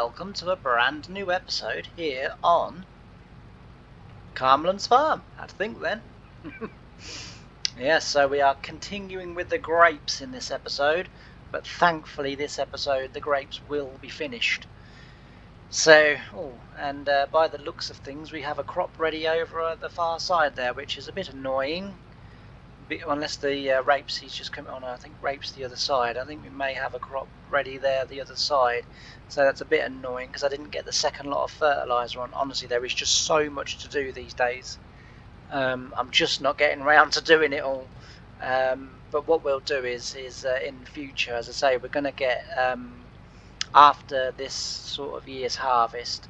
welcome to a brand new episode here on Carmelin's Farm. Had to think then. Yes, so we are continuing with the grapes in this episode, but thankfully this episode the grapes will be finished. So, by the looks of things we have a crop ready over at the far side there, which is a bit annoying. Unless the rapes he's just come on, I think rapes the other side. I think we may have a crop ready there the other side, so that's a bit annoying because I didn't get the second lot of fertiliser on. Honestly, there is just so much to do these days. I'm just not getting around to doing it all. But what we'll do is in future, as I say, we're going to get after this sort of year's harvest,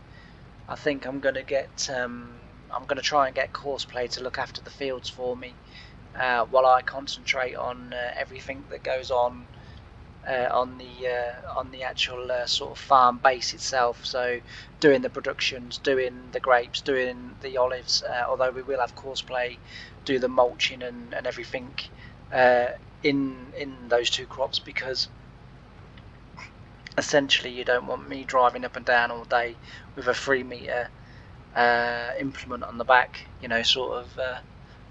I think I'm going to get I'm going to try and get Courseplay to look after the fields for me. While I concentrate on everything that goes on the actual sort of farm base itself. So doing the productions, doing the grapes, doing the olives. Although we will have Courseplay do the mulching and everything in those two crops, because essentially you don't want me driving up and down all day with a 3-meter implement on the back. You know, sort of.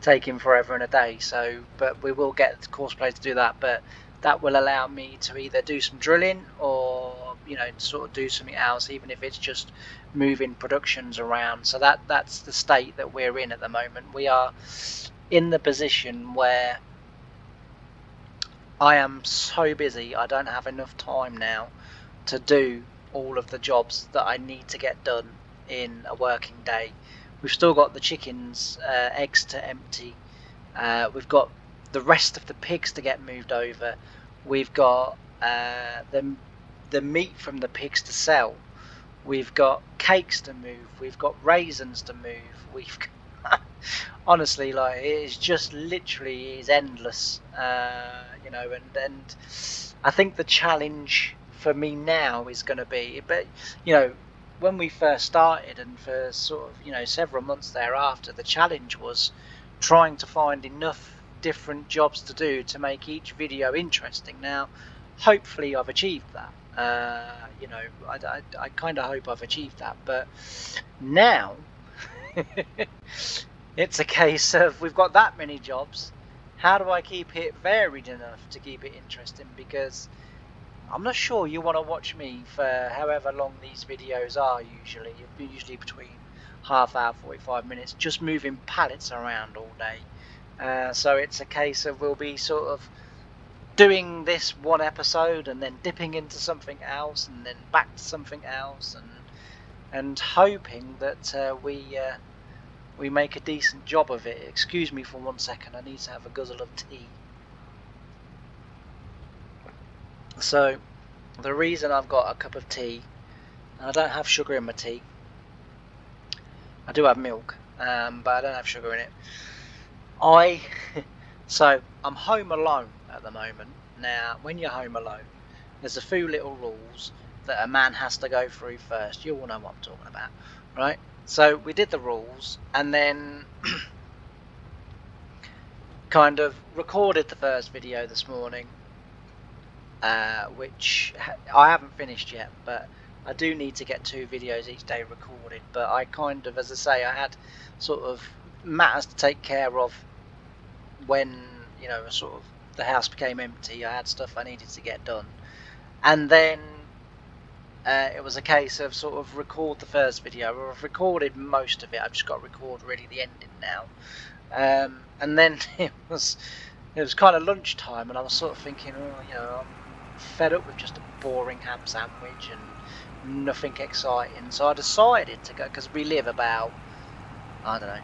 Taking forever and a day. So, but we will get the Courseplay to do that, but that will allow me to either do some drilling or, you know, sort of do something else, even if it's just moving productions around. So that's the state that we're in at the moment. We are in the position where I am so busy I don't have enough time now to do all of the jobs that I need to get done in a working day. We've still got the chickens' eggs to empty. We've got the rest of the pigs to get moved over. We've got the meat from the pigs to sell. We've got cakes to move. We've got raisins to move. We've honestly, like, it is just literally is endless. You know, and I think the challenge for me now is going to be, but you know, when we first started and for sort of, you know, several months thereafter, the challenge was trying to find enough different jobs to do to make each video interesting. Now, hopefully I've achieved that. You know, I kind of hope I've achieved that, but now it's a case of we've got that many jobs. How do I keep it varied enough to keep it interesting? Because I'm not sure you want to watch me for however long these videos are usually. Usually between half hour, 45 minutes, just moving pallets around all day. So it's a case of we'll be sort of doing this one episode and then dipping into something else and then back to something else, and hoping that we make a decent job of it. Excuse me for 1 second, I need to have a guzzle of tea. So, the reason I've got a cup of tea, and I don't have sugar in my tea. I do have milk, but I don't have sugar in it. So I'm home alone at the moment. Now, when you're home alone, there's a few little rules that a man has to go through first. You all know what I'm talking about, right? So we did the rules, and then kind of recorded the first video this morning. Which I haven't finished yet, but I do need to get 2 videos each day recorded. But I kind of, as I say, I had sort of matters to take care of when, you know, sort of the house became empty. I had stuff I needed to get done, and then it was a case of sort of record the first video. I've recorded most of it. I've just got to record really the ending now. And then it was kind of lunchtime, and I was sort of thinking, oh, you know, I'm fed up with just a boring ham sandwich and nothing exciting. So I decided to go, because we live about, I don't know.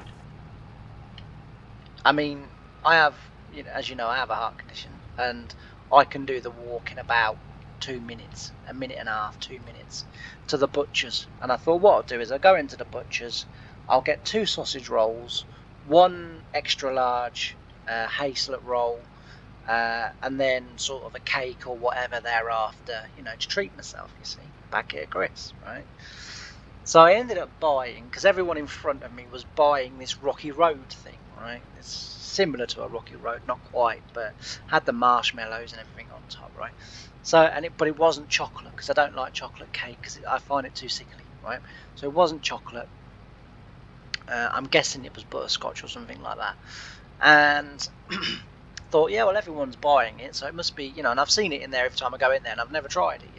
I mean, I have, you know, as you know, I have a heart condition, and I can do the walk in about 2 minutes, a minute and a half, 2 minutes to the butcher's. And I thought what I'll do is I'll go into the butcher's, I'll get 2 sausage rolls, 1 extra large hazelnut roll, and then sort of a cake or whatever thereafter, you know, to treat myself, you see, back at Chris, right? So I ended up buying, because everyone in front of me was buying this Rocky Road thing, right? It's similar to a rocky road, not quite, but had the marshmallows and everything on top, right? So, but it wasn't chocolate, because I don't like chocolate cake, because I find it too sickly, right? So it wasn't chocolate. I'm guessing it was butterscotch or something like that. And thought, yeah, well, everyone's buying it, so it must be, and I've seen it in there every time I go in there, and I've never tried it,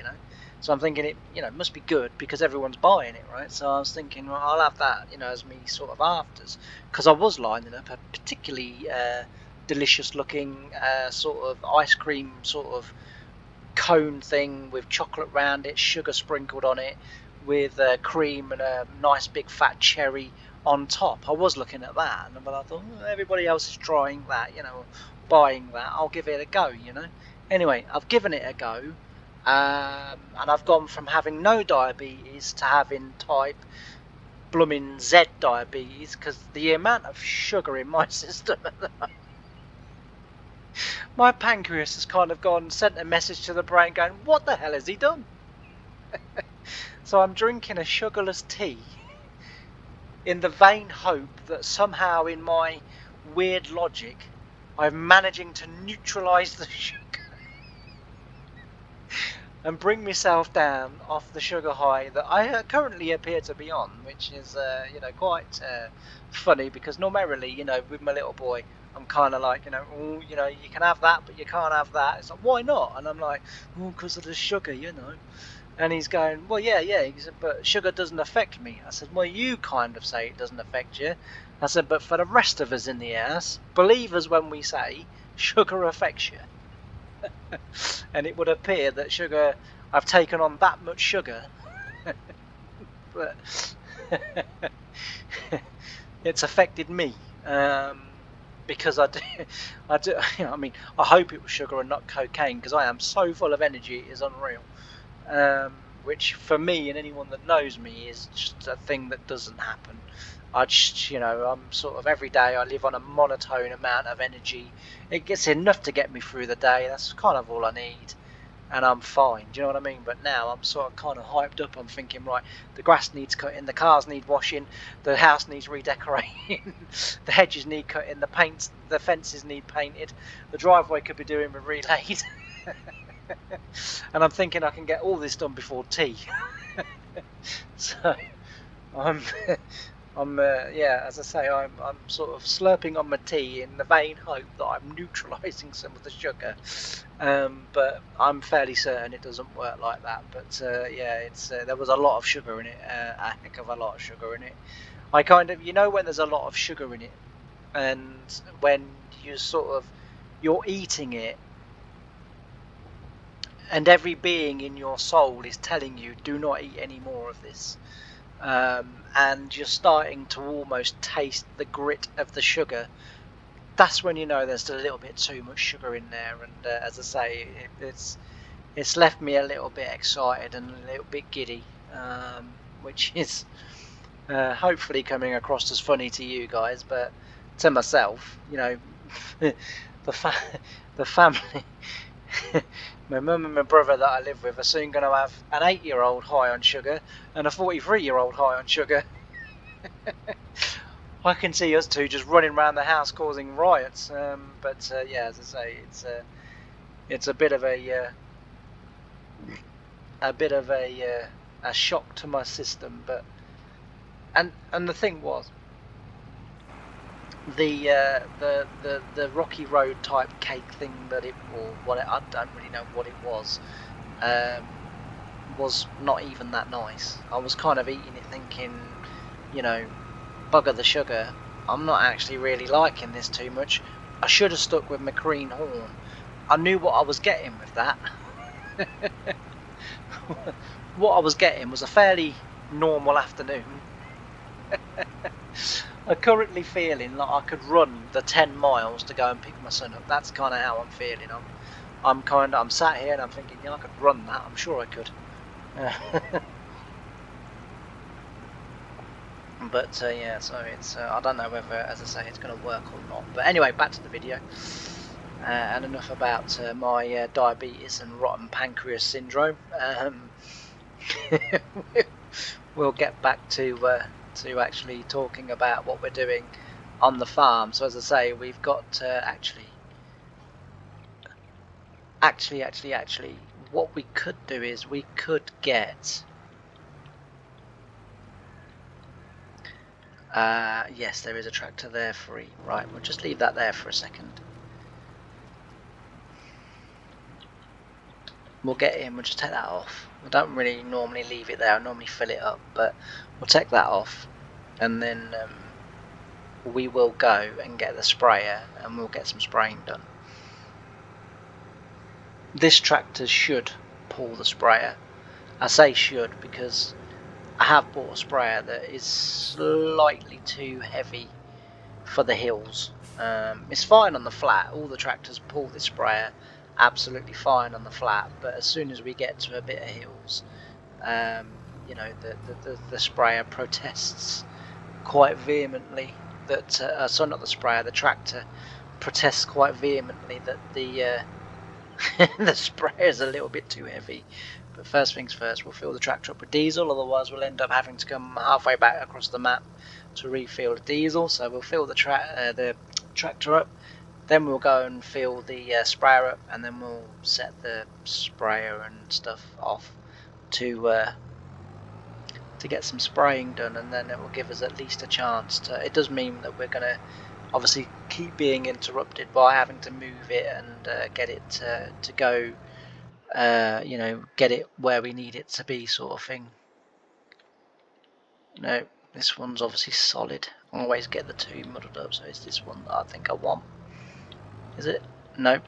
So I'm thinking it must be good because everyone's buying it, right? So I was thinking, well, I'll have that, as me sort of afters, because I was lining up a particularly delicious looking sort of ice cream sort of cone thing with chocolate round it, sugar sprinkled on it, with cream and a nice big fat cherry on top. I was looking at that, but I thought, everybody else is trying that, buying that. I'll give it a go, Anyway, I've given it a go, and I've gone from having no diabetes to having type blooming Z diabetes, because the amount of sugar in my system at the moment, my pancreas has kind of sent a message to the brain going, what the hell has he done? So I'm drinking a sugarless tea in the vain hope that somehow in my weird logic I'm managing to neutralise the sugar and bring myself down off the sugar high that I currently appear to be on, which is quite funny, because normally with my little boy I'm kind of like you can have that but you can't have that. It's like, why not? And I'm like, because of the sugar, And he's going, well, yeah. He said, but sugar doesn't affect me. I said, well, you kind of say it doesn't affect you. I said, but for the rest of us in the house, believe us when we say sugar affects you. And it would appear that I've taken on that much sugar, but it's affected me. Because I do. I mean, I hope it was sugar and not cocaine, because I am so full of energy, it is unreal. Which for me and anyone that knows me is just a thing that doesn't happen. I just, I'm sort of, every day I live on a monotone amount of energy. It gets enough to get me through the day. That's kind of all I need, and I'm fine. Do you know what I mean? But now I'm sort of kind of hyped up. I'm thinking, right, the grass needs cutting, the cars need washing, the house needs redecorating, the hedges need cutting, the fences need painted, the driveway could be doing with relaid. And I'm thinking I can get all this done before tea. So as I say, I'm sort of slurping on my tea in the vain hope that I'm neutralising some of the sugar, but I'm fairly certain it doesn't work like that. But there was a lot of sugar in it, a heck of a lot of sugar in it. I kind of, when there's a lot of sugar in it, and when you're eating it, and every being in your soul is telling you, do not eat any more of this. And you're starting to almost taste the grit of the sugar. That's when there's a little bit too much sugar in there. And as I say, it's left me a little bit excited and a little bit giddy, which is hopefully coming across as funny to you guys, but to myself, the family. My mum and my brother that I live with are soon going to have an 8-year-old high on sugar and a 43-year-old high on sugar. I can see us two just running around the house causing riots. But as I say, it's a bit of a shock to my system. But and the thing was, the rocky road type cake thing I don't really know what it was not even that nice. I was kind of eating it thinking, bugger the sugar, I'm not actually really liking this too much. I should have stuck with my green horn. I knew what I was getting with that. What I was getting was a fairly normal afternoon. I'm currently feeling like I could run the 10 miles to go and pick my son up. That's kind of how I'm feeling. I'm sat here and I'm thinking, I could run that. I'm sure I could. But so it's I don't know whether, as I say, it's going to work or not. But anyway, back to the video. And enough about my diabetes and rotten pancreas syndrome. We'll get back to actually talking about what we're doing on the farm. So as I say, we've got actually, what we could do is we could get. Yes, there is a tractor there free. Right, we'll just leave that there for a second. We'll get in, we'll just take that off. We don't really normally leave it there, I normally fill it up, but we'll take that off, and then we will go and get the sprayer and we'll get some spraying done. This tractor should pull the sprayer. I say should because I have bought a sprayer that is slightly too heavy for the hills. It's fine on the flat, all the tractors pull this sprayer absolutely fine on the flat, but as soon as we get to a bit of hills, you know, the sprayer protests quite vehemently that sorry, not the sprayer, the tractor protests quite vehemently that the the sprayer is a little bit too heavy. But first things first, we'll fill the tractor up with diesel, otherwise we'll end up having to come halfway back across the map to refill the diesel. So we'll fill the tractor up, then we'll go and fill the sprayer up, and then we'll set the sprayer and stuff off to get some spraying done, and then it will give us at least a chance to. It does mean that we're going to obviously keep being interrupted by having to move it and get it to go, you know, get it where we need it to be, sort of thing. No, this one's obviously solid. I always get the two muddled up, so it's this one that I think I want. Is it? No.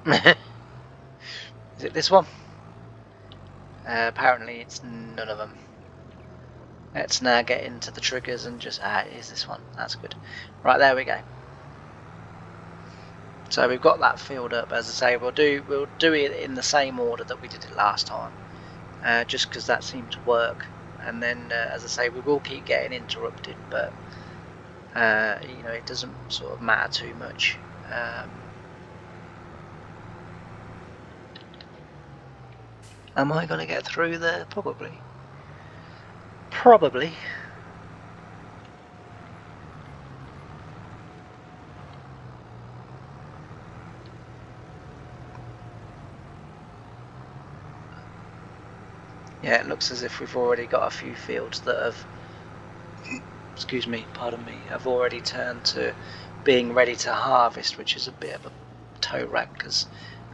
Is it this one? Apparently it's none of them. Let's now get into the triggers and just, it is this one. That's good. Right, there we go. So we've got that filled up. As I say, we'll do it in the same order that we did it last time, just because that seemed to work. And then, as I say, we will keep getting interrupted, but you know, it doesn't sort of matter too much. Am I going to get through there? Probably. Probably. Yeah, it looks as if we've already got a few fields that have, excuse me, pardon me, have already turned to being ready to harvest, which is a bit of a toe rag because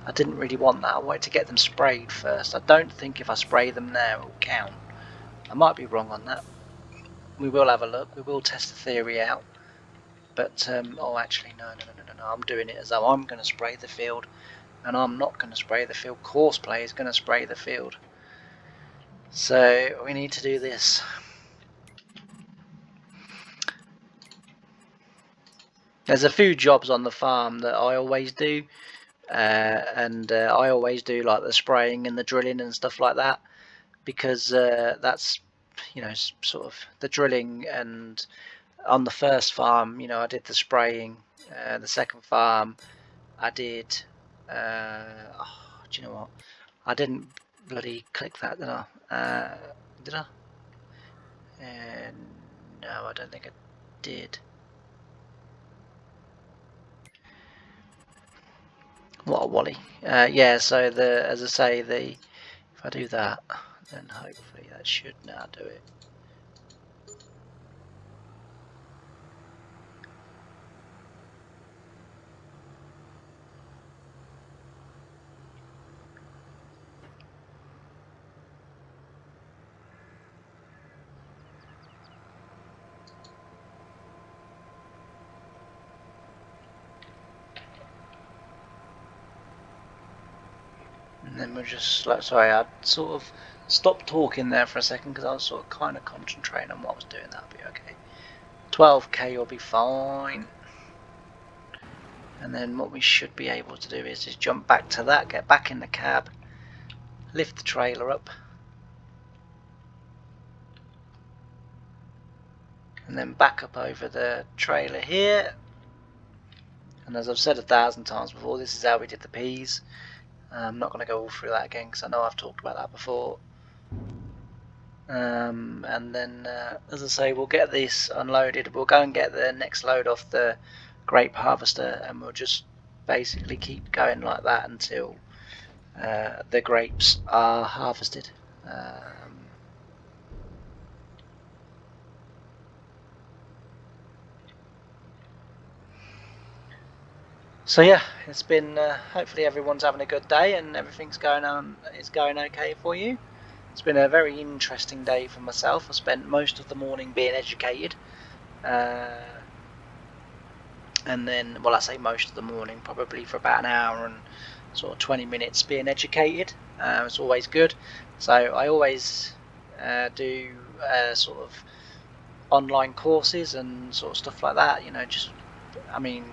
I didn't really want that. I wanted to get them sprayed first. I don't think if I spray them now it will count. I might be wrong on that. We will have a look. We will test the theory out. But, oh, actually, no. I'm doing it as though I'm going to spray the field, and I'm not going to spray the field. Courseplay is going to spray the field. So we need to do this. There's a few jobs on the farm that I always do, and I always do like the spraying and the drilling and stuff like that, because that's, you know, sort of the drilling. And on the first farm, you know, I did the spraying. The second farm, I did. Oh, do you know what? I didn't bloody click that, did I? Did I? No, I don't think I did. What a wally. Yeah, so as I say, if I do that, then hopefully that should now do it. And then we'll just, like, sorry, I sort of stopped talking there for a second because I was sort of kind of concentrating on what I was doing. That'll be okay. 12k will be fine. And then what we should be able to do is just jump back to that, get back in the cab, lift the trailer up, and then back up over the trailer here. And as I've said 1,000 times before, this is how we did the peas. I'm not going to go all through that again because I know I've talked about that before. And then, as I say, we'll get this unloaded. We'll go and get the next load off the grape harvester, and we'll just basically keep going like that until the grapes are harvested. So yeah, it's been hopefully everyone's having a good day and everything's going okay for you. It's been a very interesting day for myself. I spent most of the morning being educated, and then, well, I say most of the morning, probably for about an hour and sort of 20 minutes being educated. It's always good. So I always do sort of online courses and sort of stuff like that. I mean,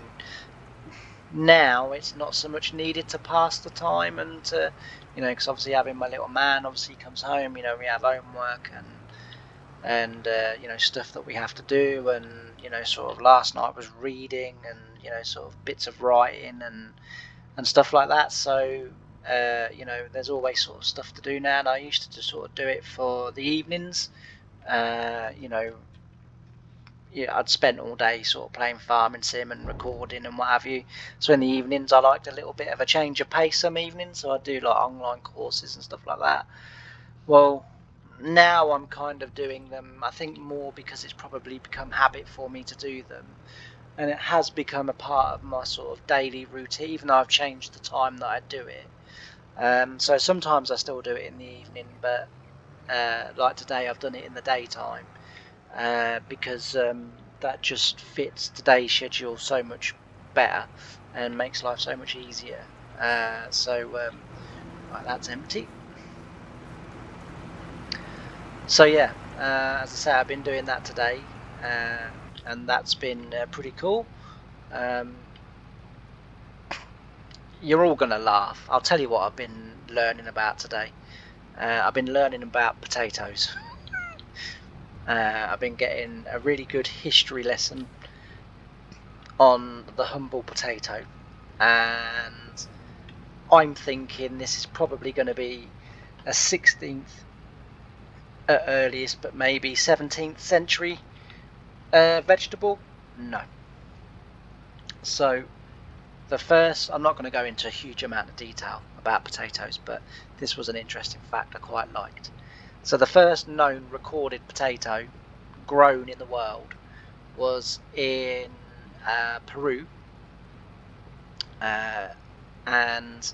now it's not so much needed to pass the time and to, because obviously having my little man, obviously he comes home, we have homework and stuff that we have to do, and sort of last night was reading and sort of bits of writing and stuff like that. So there's always sort of stuff to do now, and I used to just sort of do it for the evenings. I'd spent all day sort of playing farming sim and recording and what have you. So in the evenings, I liked a little bit of a change of pace some evenings. So I do like online courses and stuff like that. Well, now I'm kind of doing them, I think, more because it's probably become habit for me to do them. And it has become a part of my sort of daily routine, even though I've changed the time that I do it. So sometimes I still do it in the evening, but like today, I've done it in the daytime. Because that just fits today's schedule so much better and makes life so much easier. Right, that's empty. So yeah, as I say, I've been doing that today, and that's been pretty cool. You're all gonna laugh. I'll tell you what I've been learning about today. I've been learning about potatoes. I've been getting a really good history lesson on the humble potato, and I'm thinking this is probably going to be a 16th at earliest, but maybe 17th century vegetable. No. So the first, I'm not going to go into a huge amount of detail about potatoes, but this was an interesting fact I quite liked. So the first known recorded potato grown in the world was in Peru, and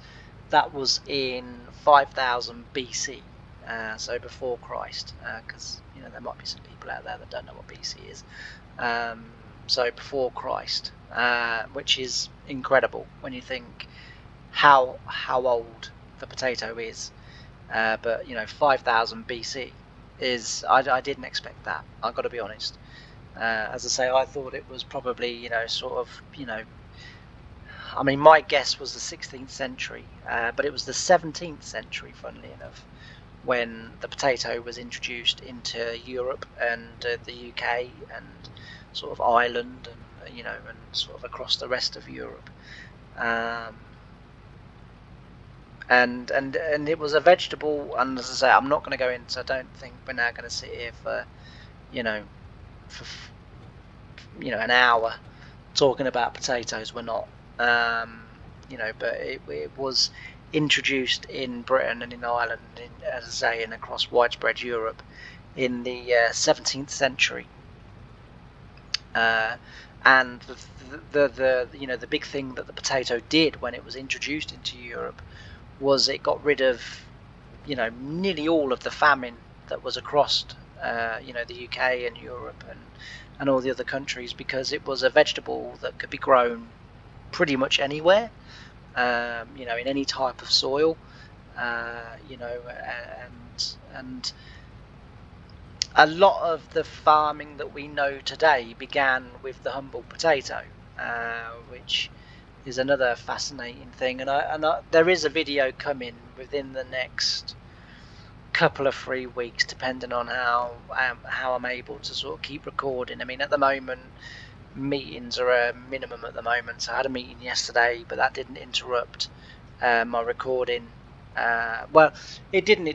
that was in 5000 BC, so before Christ, because there might be some people out there that don't know what BC is. So before Christ, which is incredible when you think how old the potato is. But 5000 BC is, I didn't expect that. I've got to be honest. As I say, I thought it was probably I mean, my guess was the 16th century, but it was the 17th century, funnily enough, when the potato was introduced into Europe and the UK and sort of Ireland and and sort of across the rest of Europe. And it was a vegetable, and as I say, I'm not going to go into. I don't think we're now going to sit here for for an hour talking about potatoes. We're not. But it was introduced in Britain and in Ireland, as I say, and across widespread Europe in the 17th century. And the big thing that the potato did when it was introduced into Europe was it got rid of nearly all of the famine that was across the UK and Europe and all the other countries, because it was a vegetable that could be grown pretty much anywhere, in any type of soil, and a lot of the farming that we know today began with the humble potato, which is another fascinating thing. And there is a video coming within the next couple of 3 weeks, depending on how I'm able to sort of keep recording. I mean, at the moment, meetings are a minimum at the moment. So I had a meeting yesterday, but that didn't interrupt my recording. Well, it didn't.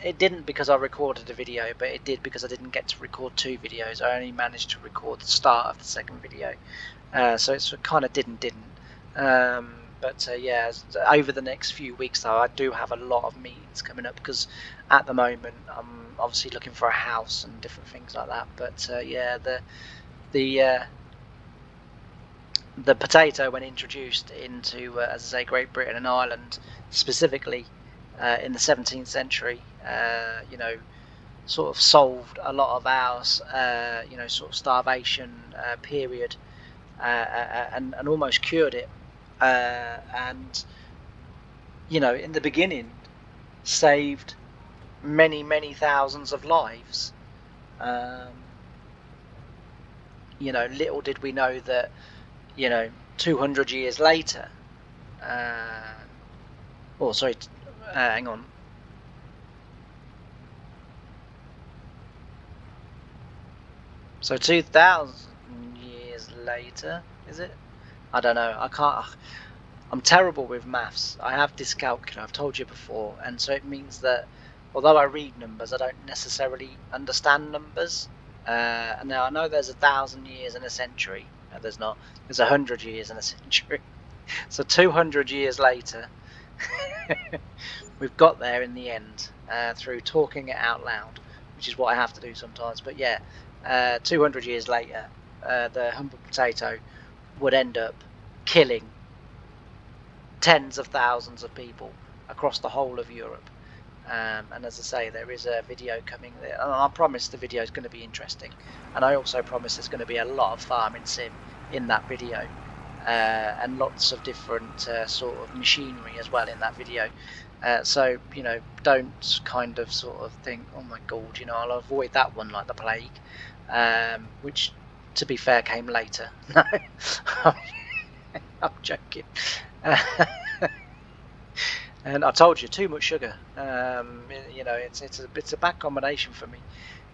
it didn't because I recorded a video, but it did because I didn't get to record 2 videos. I only managed to record the start of the second video, so it's kind of didn't. But yeah, over the next few weeks though, I do have a lot of meetings coming up because at the moment I'm obviously looking for a house and different things like that. But yeah, the potato, when introduced into, as I say, Great Britain and Ireland, specifically in the 17th century, you know, sort of solved a lot of ours, you know, sort of starvation period, and almost cured it. And you know, in the beginning, saved many thousands of lives. You know, little did we know that, you know, 200 years later, oh sorry, hang on. So 2,000 years later, is it? I don't know. I can't. I'm terrible with maths. I have dyscalculia, I've told you before, and so it means that although I read numbers, I don't necessarily understand numbers. And now I know there's 1,000 years in a century. No, there's not. There's 100 years in a century. So 200 years later, we've got there in the end through talking it out loud, which is what I have to do sometimes. But yeah, 200 years later, the humble potato would end up killing tens of thousands of people across the whole of Europe. And as I say, there is a video coming there, and I promise the video is going to be interesting, and I also promise there's going to be a lot of farming sim in that video, and lots of different sort of machinery as well in that video. So, you know, don't kind of sort of think, oh my god, you know, I'll avoid that one like the plague, which to be fair came later. No, I'm joking. And I told you, too much sugar. You know, it's a bad combination for me.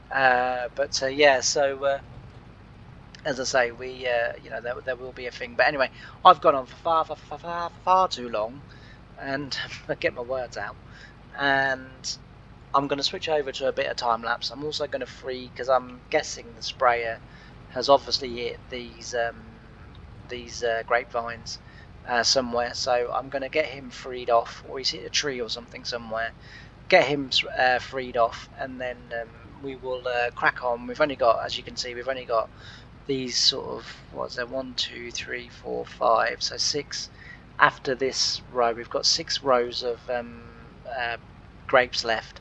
But yeah, so as I say, we you know, there will be a thing. But anyway, I've gone on for far too long, and I get my words out. And I'm going to switch over to a bit of time lapse. I'm also going to free, because I'm guessing the sprayer has obviously hit these grapevines somewhere, so I'm going to get him freed off, or he's hit a tree or something somewhere, get him freed off, and then we will crack on. We've only got, as you can see, we've only got these sort of, what's there, 1 2 3 4 5, so 6 after this row. We've got 6 rows of grapes left,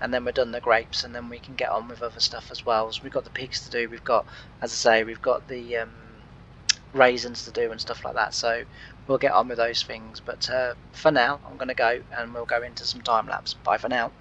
and then we're done the grapes, and then we can get on with other stuff as well. So we've got the pigs to do, we've got, as I say, we've got the raisins to do and stuff like that, so we'll get on with those things. But for now, I'm going to go, and we'll go into some time lapse. Bye for now.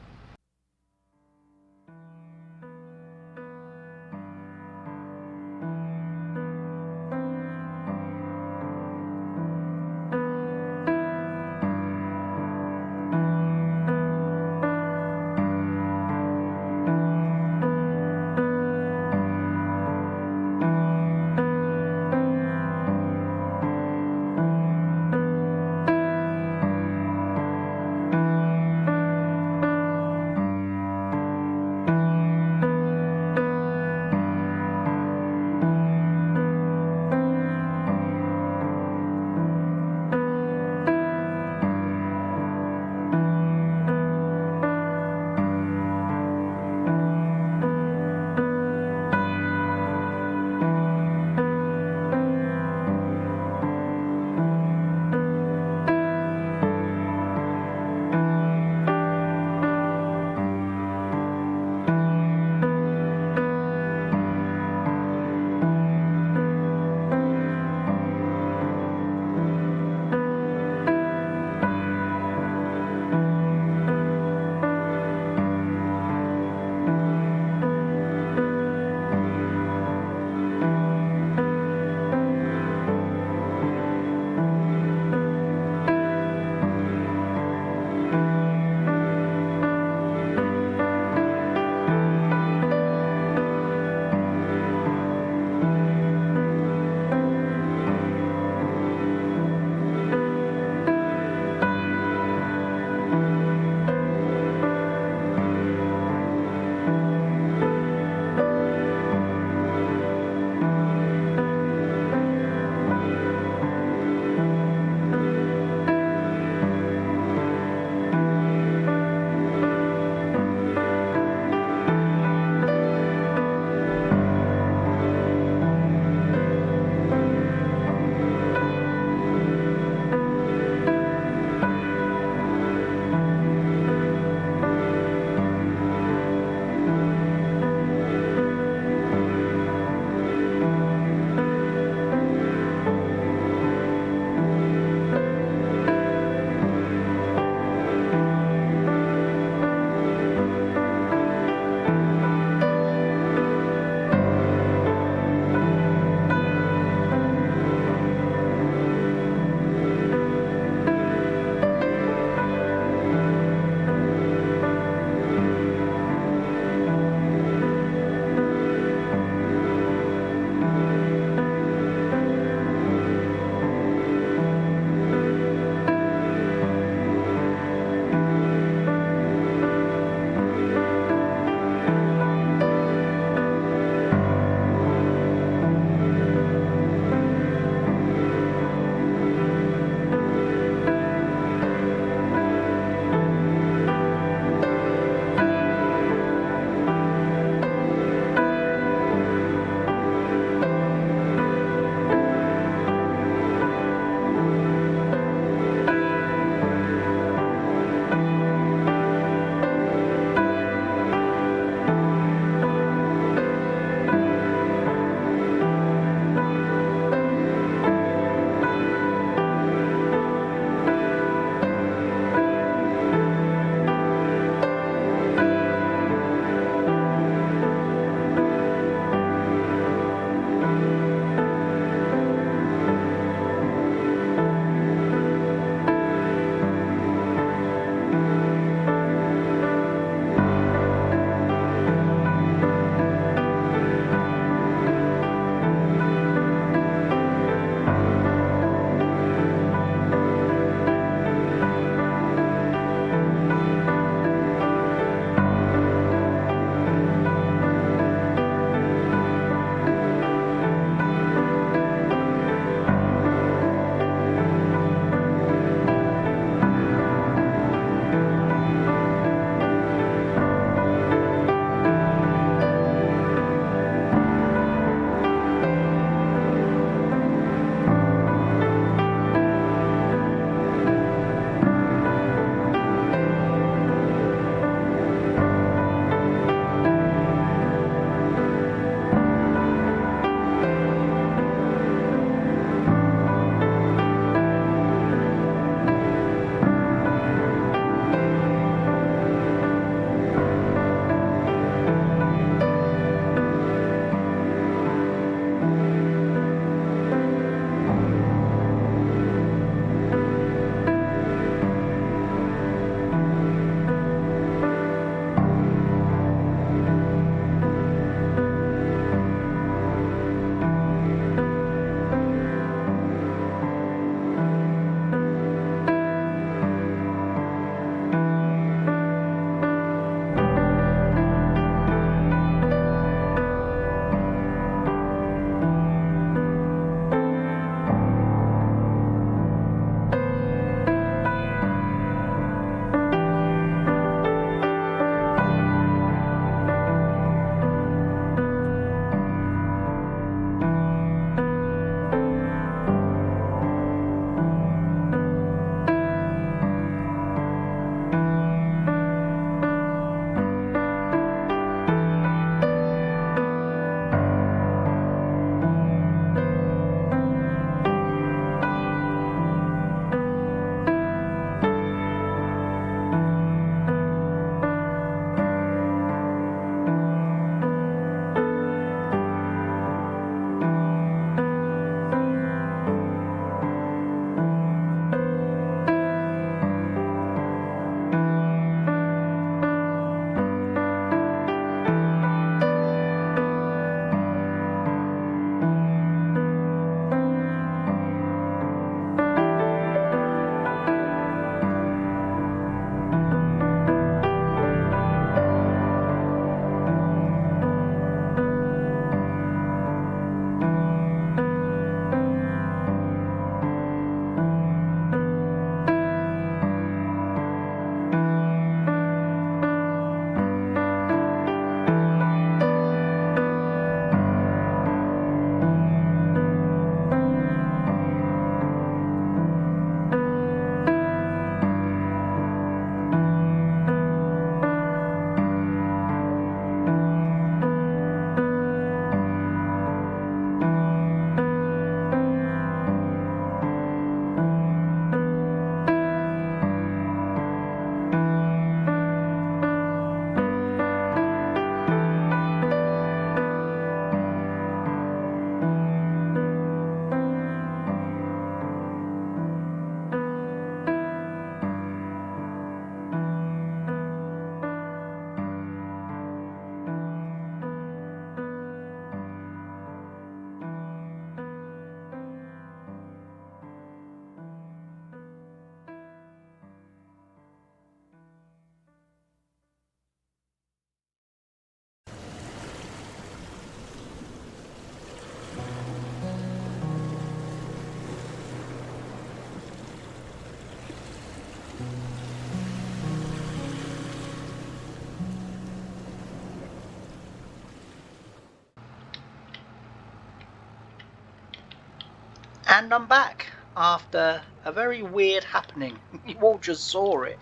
And I'm back after a very weird happening. You all just saw it.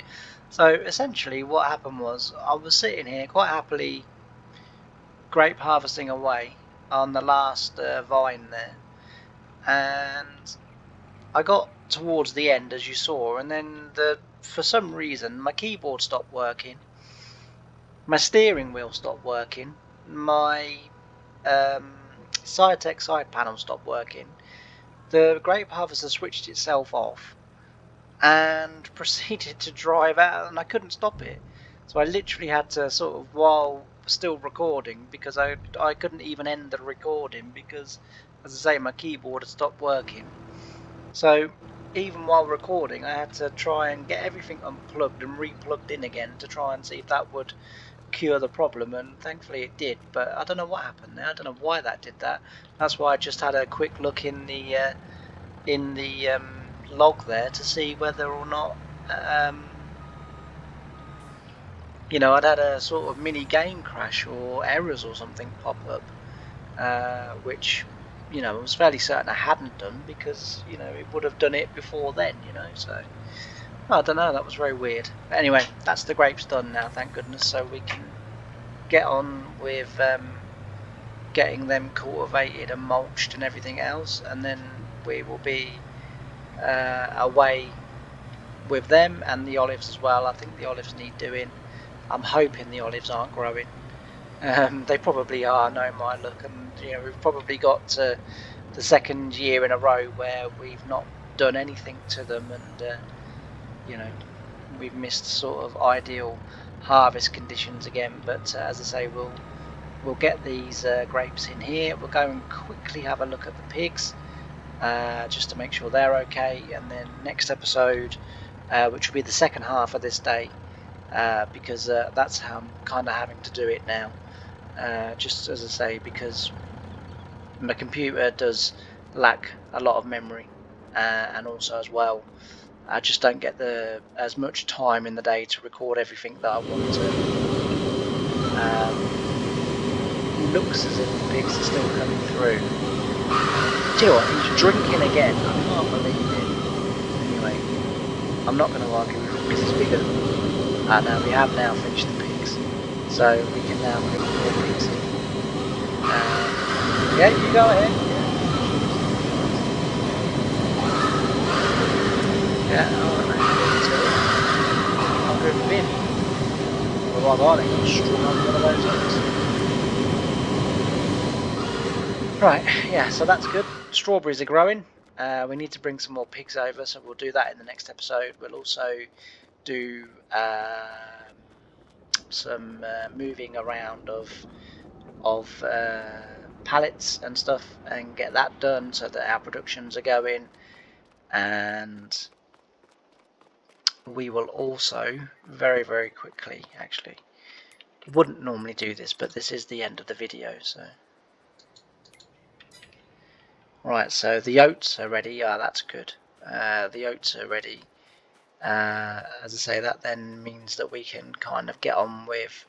So essentially what happened was I was sitting here quite happily grape harvesting away on the last vine there, and I got towards the end, as you saw, and then for some reason my keyboard stopped working, my steering wheel stopped working, my Cytec side panel stopped working, the grape harvester switched itself off and proceeded to drive out, and I couldn't stop it. So I literally had to sort of, while still recording, because I couldn't even end the recording because, as I say, my keyboard had stopped working. So even while recording, I had to try and get everything unplugged and replugged in again to try and see if that would cure the problem, and thankfully it did. But I don't know what happened there. I don't know why that did that. That's why I just had a quick look in the log there to see whether or not you know, I'd had a sort of mini game crash or errors or something pop up, which, you know, I was fairly certain I hadn't done, because, you know, it would have done it before then, you know. So I don't know, that was very weird. But anyway, that's the grapes done now, thank goodness, so we can get on with getting them cultivated and mulched and everything else, and then we will be away with them and the olives as well. I think the olives need doing. I'm hoping the olives aren't growing. They probably are, no my luck, and you know, we've probably got to the second year in a row where we've not done anything to them, and you know, we've missed sort of ideal harvest conditions again. But as I say, we'll get these grapes in here. We'll go and quickly have a look at the pigs, just to make sure they're okay, and then next episode, which will be the second half of this day, because that's how I'm kind of having to do it now, just as I say, because my computer does lack a lot of memory, and also as well, I just don't get as much time in the day to record everything that I want to. It looks as if the pigs are still coming through. Do you know what, he's drinking again, I can't believe it. Anyway, I'm not going to argue with him because he's bigger than me. No, we have now finished the pigs, so we can now bring more pigs in. Yeah, you go ahead. Yeah, I'll go to bin. Otherwise I think I'll strung on one of those others. Right, yeah, so that's good. Strawberries are growing. We need to bring some more pigs over, so we'll do that in the next episode. We'll also do some moving around of pallets and stuff, and get that done so that our productions are going. And we will also very quickly, actually, wouldn't normally do this, but this is the end of the video, so right, so the oats are ready. That's good. The oats are ready. As I say, that then means that we can kind of get on with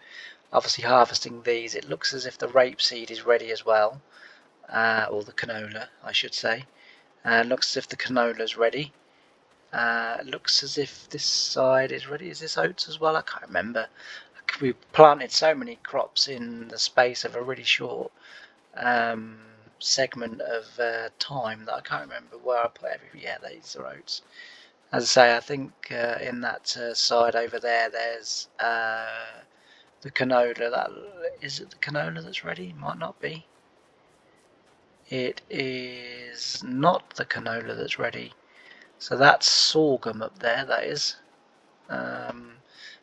obviously harvesting these. It looks as if the rapeseed is ready as well, or the canola I should say. Looks as if the canola is ready. Looks as if this side is ready. Is this oats as well? I can't remember. We planted so many crops in the space of a really short segment of time that I can't remember where I put everything. Yeah, these are oats. As I say, I think in that side over there, there's the canola. Is it the canola that's ready? Might not be. It is not the canola that's ready. So that's sorghum up there, that is.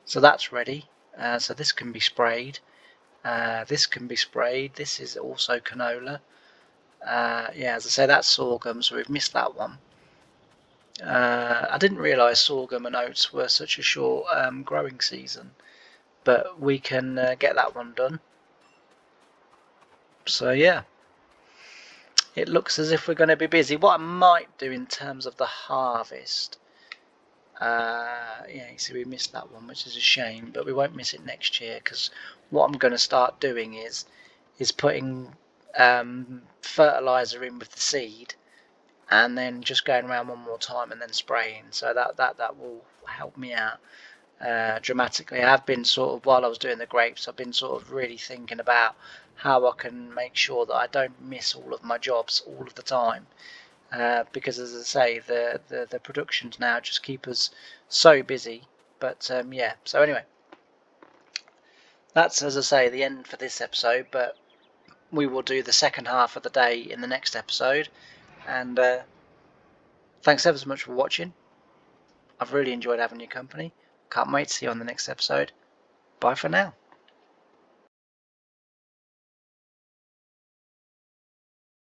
So that's ready. So this can be sprayed. This can be sprayed. This is also canola. Yeah, as I say, that's sorghum, so we've missed that one. I didn't realise sorghum and oats were such a short growing season, but we can get that one done. So yeah, it looks as if we're going to be busy. What I might do in terms of the harvest, yeah, you see we missed that one, which is a shame, but we won't miss it next year, because what I'm going to start doing is putting fertiliser in with the seed, and then just going around one more time and then spraying. So that will help me out dramatically. I have been sort of, while I was doing the grapes, I've been sort of really thinking about how I can make sure that I don't miss all of my jobs all of the time, because as I say, the productions now just keep us so busy. But yeah, so anyway, that's, as I say, the end for this episode, but we will do the second half of the day in the next episode. And thanks ever so much for watching. I've really enjoyed having your company. Can't wait to see you on the next episode. Bye for now.